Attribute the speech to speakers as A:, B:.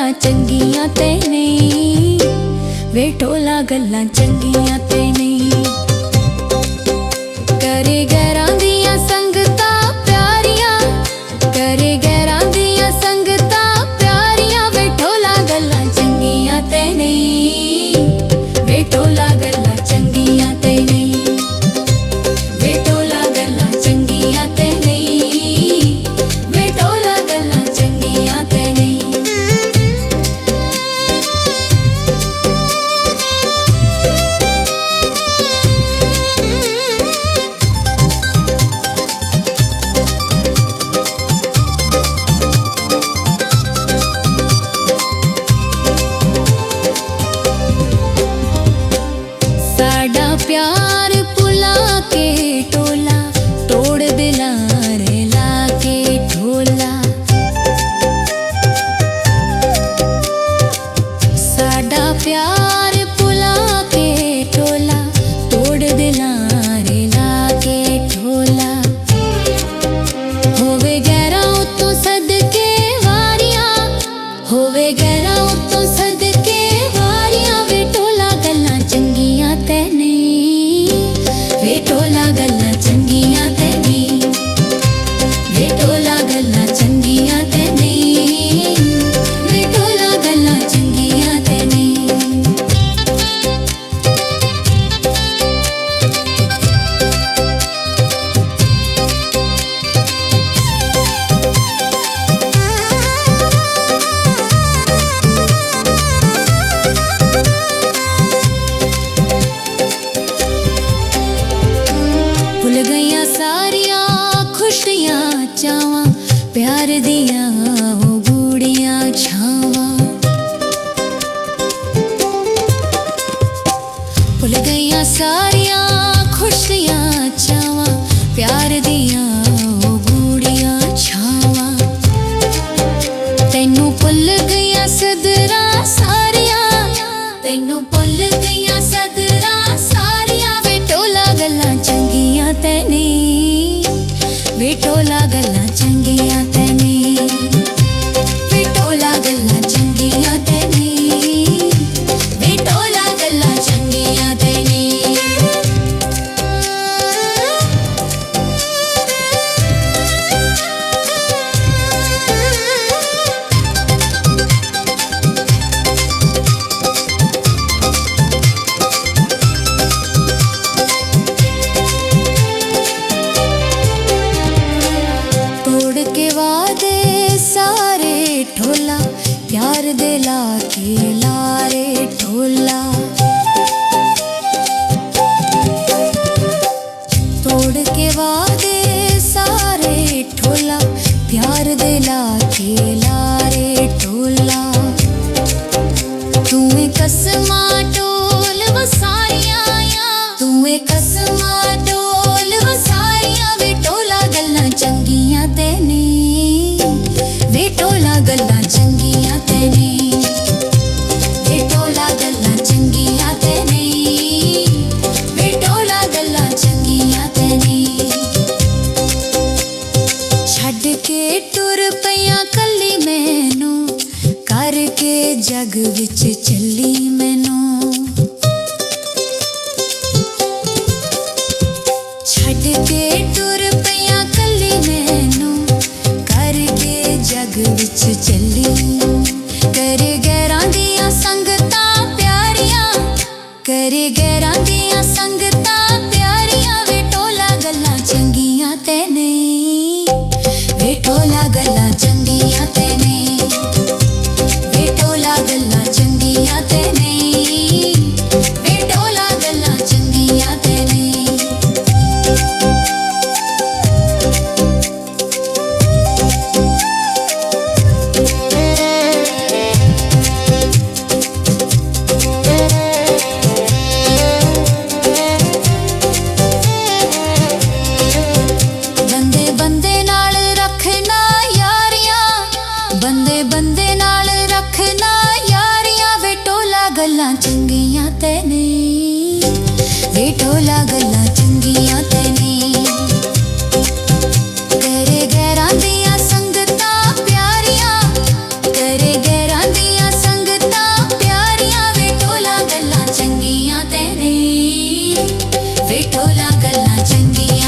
A: गल्लां चंगियां ते नहीं, वे टोला गल्लां चंगियां ते नहीं। करे गैरां दियां संगतां प्यारियां, करे गैरां दियां संगतां प्यारियां, वे टोला गल्लां चंगियां ते नहीं, वे टोला गल्लां चंगियां ते नहीं, वे टोला गल्लां चंगियां ते नहीं, वे टोला गल्लां चंगियां ते नहीं। साडा प्यार भुला के टोला तोड़ दिलारे लाके ढोला, साडा प्यार भुला के टोला तोड़ दिलारे लाके ढोला। होवे गैरां उत्तों सदके वारियां, होवे गैरां उत्तों सदके वारियां, वे टोला गल्लां चंगियां ते नहीं, वे टोला गल्लां चंगियां ते नहीं, वे टोला गल्लां चंगियां ते नहीं, वे टोला गल्लां चंगियां ते नहीं। भुल गईयां सारियां खुशियां चावां, प्यार दियां ओ गूड़ियां छावां। भुल गईयां सारियां खुशियां चावां, प्यार दियां ओ गूड़ियां छावां। तैनू भुल गईयां सदरां सारियां, तैनू भुल गईयां सदरां सारियां, वे टोला गल्लां चंगियां ते नहीं, वे टोला गल्लां चंगियां ते नहीं, वे टोला गल्लां चंगियां ते नहीं, वे टोला गल्लां चंगियां ते नहीं। तोड़ के वादे सारे ढोला, प्यार दे लाके लारे ढोला। तोड़ के वादे सारे ढोला, प्यार दे लाके लारे ढोला। तूं कसमा ढोल वसारियां, तूं कसमा ढोल वसारियां, वे टोला गल्लां चंगियां ते नहीं, वे टोला गल्लां चंगियां ते नहीं, वे टोला गल्लां चंगियां ते नहीं, वे टोला गल्लां चंगियां ते नहीं। छड्ड के टुर पईयां कल्ली मैनू, करके जग विच चली मैनू। छड्ड के टुर पईयां कल्ली मैनू, करके जग विच चली। करे गैरां दियां संगतां प्यारियां, करे गैरां दियां संगतां प्यारियां, वे टोला गल्लां चंगियां ते नहीं, वे टोला गल्लां चंगियां ते नहीं, वे टोला गल्लां चंगियां ते नहीं। ਗੱਲਾਂ ਚੰਗੀਆਂ